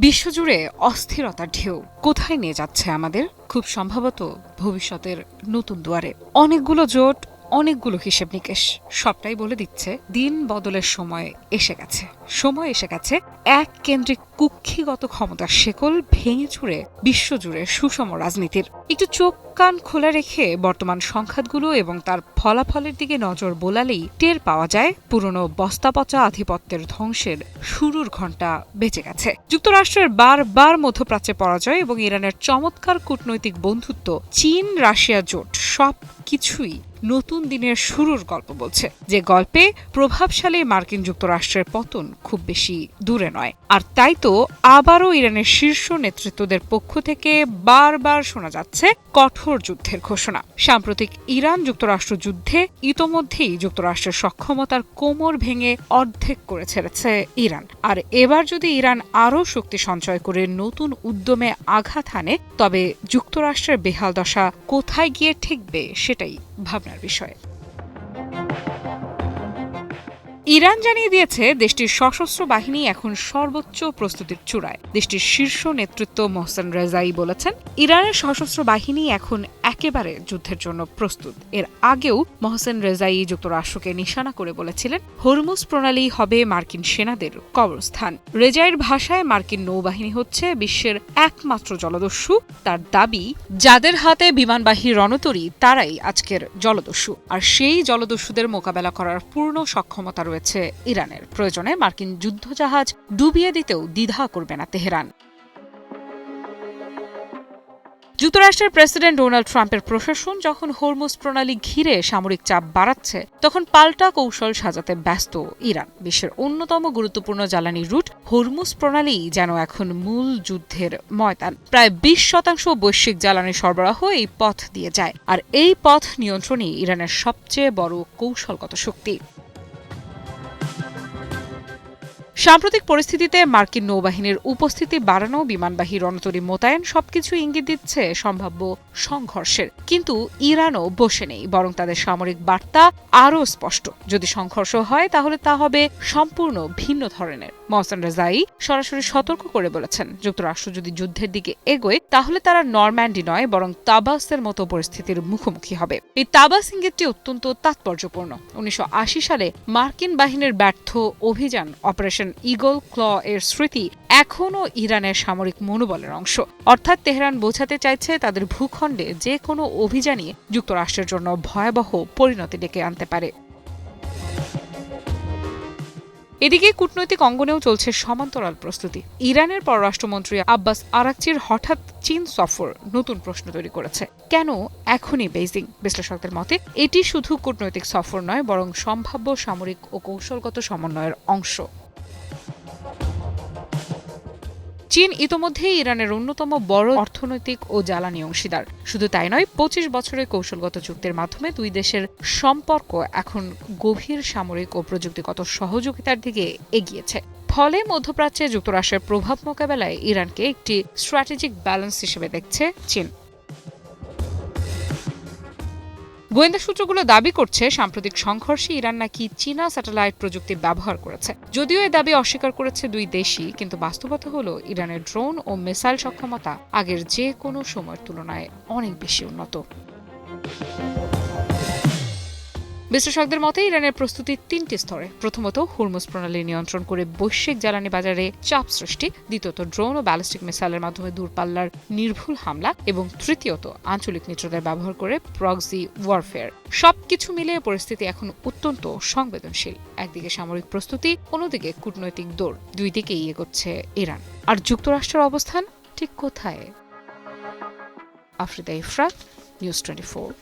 বিশ্বজুড়ে অস্থিরতার ঢেউ কোথায় নিয়ে যাচ্ছে আমাদের? খুব সম্ভবত ভবিষ্যতের নতুন দুয়ারে। অনেকগুলো জোট, অনেকগুলো হিসেব নিকেশ সবটাই বলে দিচ্ছে দিন বদলের সময় এসে গেছে এক কেন্দ্রিক কুক্ষিগত ক্ষমতার শেকল ভেঙে চুরে বিশ্বজুড়ে সুষম রাজনীতির। একটু চোখ কান খোলা রেখে বর্তমান সংঘাতগুলো এবং তার ফলাফলের দিকে নজর বোলালেই টের পাওয়া যায় পুরনো বস্তাপচা আধিপত্যের ধ্বংসের শুরুর ঘণ্টা বেঁচে গেছে। যুক্তরাষ্ট্রের বারবার মধ্যপ্রাচ্যে পরাজয় এবং ইরানের চমৎকার কূটনৈতিক বন্ধুত্ব, চীন রাশিয়া জোট সবকিছুই নতুন দিনের শুরুর গল্প বলছে, যে গল্পে প্রভাবশালী মার্কিন যুক্তরাষ্ট্রের পতন খুব বেশি দূরে নয়। আর তাই তো আবারও ইরানের শীর্ষ নেতৃত্বদের পক্ষ থেকে বারবার শোনা যাচ্ছে কঠোর যুদ্ধের ঘোষণা। সাম্প্রতিক ইরান যুক্তরাষ্ট্র যুদ্ধে ইতোমধ্যেই যুক্তরাষ্ট্রের সক্ষমতার কোমর ভেঙে অর্ধেক করে ছেড়েছে ইরান। আর এবার যদি ইরান আরও শক্তি সঞ্চয় করে নতুন উদ্যমে আঘাত হানে, তবে যুক্তরাষ্ট্রের বেহাল দশা কোথায় গিয়ে ঠেকবে সেটাই ভাবনার বিষয়। ইরান জানিয়ে দিয়েছে দেশটির সশস্ত্র বাহিনী এখন সর্বোচ্চ প্রস্তুতির চূড়ায়। দেশটির শীর্ষ নেতৃত্ব মোহসেন রেজাই বলেছেন, ইরানের সশস্ত্র বাহিনী এখন একেবারে যুদ্ধের জন্য প্রস্তুত। এর আগেও মোহসেন রেজাই যুক্তরাষ্ট্রকে নিশানা করে বলেছিলেন, হরমুজ প্রণালী হবে মার্কিন সেনাদের কবরস্থান। রেজাইয়ের ভাষায় মার্কিন নৌবাহিনী হচ্ছে বিশ্বের একমাত্র জলদস্যু। তার দাবি, যাদের হাতে বিমানবাহী রণতরী তারাই আজকের জলদস্যু। আর সেই জলদস্যুদের মোকাবেলা করার পূর্ণ সক্ষমতা রয়েছে ইরানের। প্রয়োজনে মার্কিন যুদ্ধজাহাজ ডুবিয়ে দিতেও দ্বিধা করবে না তেহরান। যুক্তরাষ্ট্রের প্রেসিডেন্ট ডোনাল্ড ট্রাম্পের প্রশাসন যখন হরমুজ প্রণালী ঘিরে সামরিক চাপ বাড়াচ্ছে, তখন পাল্টা কৌশল সাজাতে ব্যস্ত ইরান। বিশ্বের অন্যতম গুরুত্বপূর্ণ জ্বালানি রুট হরমুজ প্রণালী যেন এখন মূল যুদ্ধের ময়দান। প্রায় 20% বৈশ্বিক জ্বালানি সরবরাহ এই পথ দিয়ে যায়। আর এই পথ নিয়ন্ত্রণই ইরানের সবচেয়ে বড় কৌশলগত শক্তি। সাম্প্রতিক পরিস্থিতিতে মার্কিন নৌবাহিনীর উপস্থিতি বাড়ানো, বিমানবাহী রণতরী মোতায়েন সবকিছু ইঙ্গিত দিচ্ছে সম্ভাব্য সংঘর্ষের। কিন্তু ইরানও বসে নেই, বরং তাদের সামরিক বার্তা আরও স্পষ্ট। যদি সংঘর্ষ হয় তাহলে তা হবে সম্পূর্ণ ভিন্ন ধরনের। মোহসেন রেজাই সরাসরি সতর্ক করে বলেছেন, যুক্তরাষ্ট্র যদি যুদ্ধের দিকে এগোয় তাহলে তারা নরম্যান্ডি নয়, বরং তাবাসের মতো পরিস্থিতির মুখোমুখি হবে। এই তাবাস ইঙ্গিতটি অত্যন্ত তাৎপর্যপূর্ণ। 1980 সালে মার্কিন বাহিনীর ব্যর্থ অভিযান অপারেশন ইগল ক্ল এর স্মৃতি এখনও ইরানের সামরিক মনোবলের অংশ। অর্থাৎ তেহরান বোঝাতে চাইছে তাদের ভূখণ্ডে যে কোনো অভিযানই যুক্তরাষ্ট্রের জন্য ভয়াবহ পরিণতি ডেকে আনতে পারে। এদিকে কূটনৈতিক অঙ্গনেও চলছে সমান্তরাল প্রস্তুতি। ইরানের পররাষ্ট্রমন্ত্রী আব্বাস আরাকচির হঠাৎ চীন সফর নতুন প্রশ্ন তৈরি করেছে। কেন এখনই বেইজিং? বিশ্লেষকদের মতে এটি শুধু কূটনৈতিক সফর নয়, বরং সম্ভাব্য সামরিক ও কৌশলগত সমন্বয়ের অংশ। চীন ইতোমধ্যেই ইরানের অন্যতম বড় অর্থনৈতিক ও জ্বালানি অংশীদার। শুধু তাই নয়, 25 বছরের কৌশলগত চুক্তির মাধ্যমে দুই দেশের সম্পর্ক এখন গভীর সামরিক ও প্রযুক্তিগত সহযোগিতার দিকে এগিয়েছে। ফলে মধ্যপ্রাচ্যে যুক্তরাষ্ট্রের প্রভাব মোকাবেলায় ইরানকে একটি স্ট্র্যাটেজিক ব্যালেন্স হিসেবে দেখছে চীন। গোয়েন্দা সূত্রগুলো দাবি করছে, সাম্প্রতিক সংঘর্ষে ইরান নাকি চীনা স্যাটেলাইট প্রযুক্তি ব্যবহার করেছে। যদিও এ দাবি অস্বীকার করেছে দুই দেশই, কিন্তু বাস্তবতা হলো ইরানের ড্রোন ও মিসাইল সক্ষমতা আগের যে কোনো সময়ের তুলনায় অনেক বেশি উন্নত। বিশ্লেষকদের মতে ইরানের প্রস্তুতি 3টি স্তরে। প্রথমত, হরমুজ প্রণালী নিয়ন্ত্রণ করে বৈশ্বিক জ্বালানি বাজারে চাপ সৃষ্টি। দ্বিতীয়ত, ড্রোন ও ব্যালিস্টিক মিসাইলের মাধ্যমে দূরপাল্লার নির্ভুল হামলা। এবং তৃতীয়ত, আঞ্চলিক মিত্রদের ব্যবহার করে প্রক্সি ওয়ারফেয়ার। সবকিছু মিলিয়ে পরিস্থিতি এখন অত্যন্ত সংবেদনশীল। একদিকে সামরিক প্রস্তুতি, অন্যদিকে কূটনৈতিক দৌড়। দুই দিকেই এগোচ্ছে ইরান। আর যুক্তরাষ্ট্রের অবস্থান ঠিক কোথায়? আফরিদা ইফরাত, নিউজ 24।